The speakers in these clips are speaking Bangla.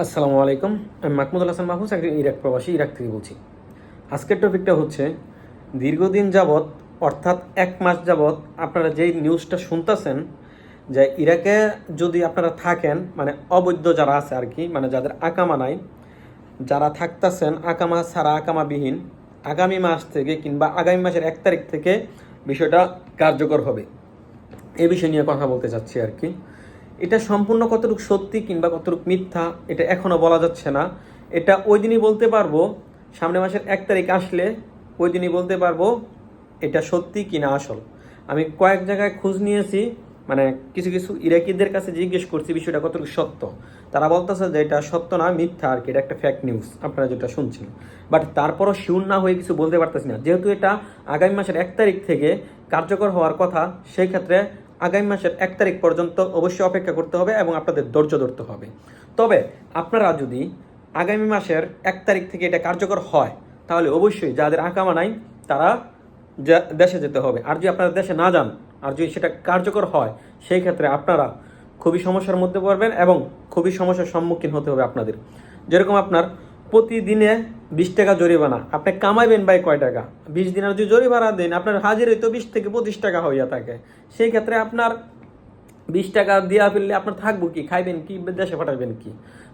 আসসালামু আলাইকুম। আমি মাহমুদুল হাসান মাহফুজ, একজন ইরাক প্রবাসী, ইরাক থেকে বলছি। আজকের টপিকটা হচ্ছে দীর্ঘদিন যাবৎ, অর্থাৎ 1 মাস যাবৎ আপনারা যেই নিউজটা শুনতেছেন যে ইরাকে যদি আপনারা থাকেন, মানে অবৈধ যারা আছে আর কি, মানে যাদের আকামা নাই, যারা থাকতেছেন আকামা ছাড়া, আকামাবিহীন, আগামী মাস থেকে কিংবা আগামী মাসের 1 তারিখ থেকে বিষয়টা কার্যকর হবে। এই বিষয় নিয়ে কথা বলতে চাচ্ছি আর কি। এটা সম্পূর্ণ কতটুকু সত্যি কিংবা কতটুকু মিথ্যা এটা এখনও বলা যাচ্ছে না। এটা ওই দিনই বলতে পারবো, সামনের মাসের 1 তারিখ আসলে ওই দিনই বলতে পারবো এটা সত্যি কি না আসল। আমি কয়েক জায়গায় খোঁজ নিয়েছি, মানে কিছু কিছু ইরাকিদের কাছে জিজ্ঞেস করছি বিষয়টা কতটুকু সত্য। তারা বলতেছে যে এটা সত্য না, মিথ্যা আর কি, এটা একটা ফ্যাক নিউজ আপনারা যেটা শুনছেন। বাট তারপরও শিওর না হয়ে কিছু বলতে পারতেছি না, যেহেতু এটা আগামী মাসের 1 তারিখ থেকে কার্যকর হওয়ার কথা। সেই ক্ষেত্রে আগামী মাসের 1 তারিখ পর্যন্ত অবশ্যই অপেক্ষা করতে হবে এবং আপনাদের ধৈর্য ধরতে হবে। তবে আপনারা যদি আগামী মাসের 1 তারিখ থেকে এটা কার্যকর হয়, তাহলে অবশ্যই যাদের আকামা নাই তারা দেশে যেতে হবে। আর যদি আপনারা দেশে না যান, আর যদি সেটা কার্যকর হয়, সেই ক্ষেত্রে আপনারা খুবই সমস্যার মধ্যে পড়বেন এবং খুবই সমস্যার সম্মুখীন হতে হবে আপনাদের। যেরকম আপনার প্রতিদিনে 20 টাকা জরিমানা, আপনি কামাইবেন ভাই কয় টাকা? 20 দিনের যদি জরিমানা দেন, আপনার হাজিরে তো 20 থেকে 25 টাকা হইয়া থাকে। সেই ক্ষেত্রে আপনার 20 টাকা দিয়া ফেললে আপনার থাকবো কি, খাইবেন কি, দেশে পাঠাবেন কি?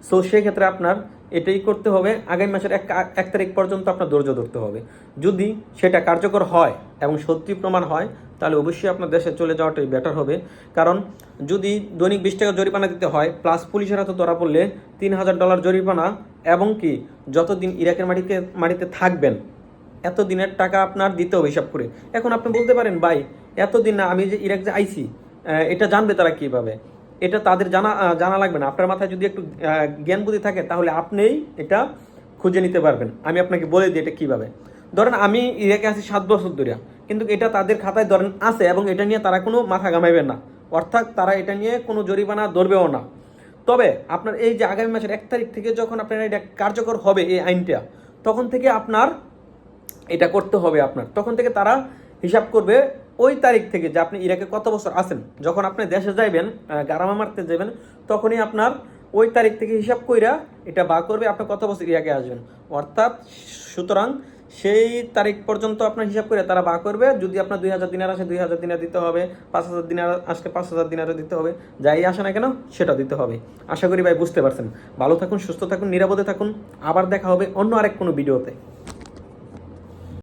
সো সেই ক্ষেত্রে আপনার এটাই করতে হবে, আগামী মাসের 1 তারিখ পর্যন্ত আপনার ধৈর্য ধরতে হবে। যদি সেটা কার্যকর হয় এবং সত্যি প্রমাণ হয়, তাহলে অবশ্যই আপনার দেশে চলে যাওয়াটাই বেটার হবে। কারণ যদি দৈনিক 20 টাকা জরিমানা দিতে হয়, প্লাস পুলিশের হাতে ধরা পড়লে $3000 জরিমানা, এবং কি যতদিন ইরাকের মাটিতে থাকবেন এতদিনের টাকা আপনার দিতে হবে হিসাব করে। এখন আপনি বলতে পারেন ভাই, এতদিন না, আমি যে ইরাক যে আইছি, এটা জানবে তারা কিভাবে? এটা তাদের জানা লাগবে না। আপনার মাথায় যদি একটু জ্ঞান বুদ্ধি থাকে, তাহলে আপনিই এটা খুঁজে নিতে পারবেন। আমি আপনাকে বলে দিই এটা কিভাবে। ধরেন আমি ইরাকে আছি 7 বছর ধরে, কিন্তু এটা তাদের খাতায় ধরেন আছে এবং এটা নিয়ে তারা কোনো মাথা ঘামাইবেন না, অর্থাৎ তারা এটা নিয়ে কোনো জরিমানা ধরবেও না। তবে আপনার এই যে আগামী মাসের 1 তারিখ থেকে যখন আপনার এটা কার্যকর হবে এই আইনটা, তখন থেকে আপনার এটা করতে হবে। আপনার তখন থেকে তারা হিসাব করবে ওই তারিখ থেকে যে আপনি ইরাকে কত বছর আছেন। যখন আপনি দেশে যাইবেন, গারামা মারতে যাবেন, তখনই আপনার ওই তারিখ থেকে হিসাব কইরা এটা বা করবে আপনি কত বছর ইরাকে আসবেন। অর্থাৎ সুতরাং সেই তারিখ পর্যন্ত আপনার হিসাব করে তারা বা করবে। যদি আপনার 2000 দিনার আসে 2000 দিনার দিতে হবে, 5000 দিনার আসলে 5000 দিনারও দিতে হবে, যাই আসে না কেন সেটা দিতে হবে। আশা করি ভাই বুঝতে পারছেন। ভালো থাকুন, সুস্থ থাকুন, নিরাপদে থাকুন। আবার দেখা হবে অন্য আরেক কোনো ভিডিওতে।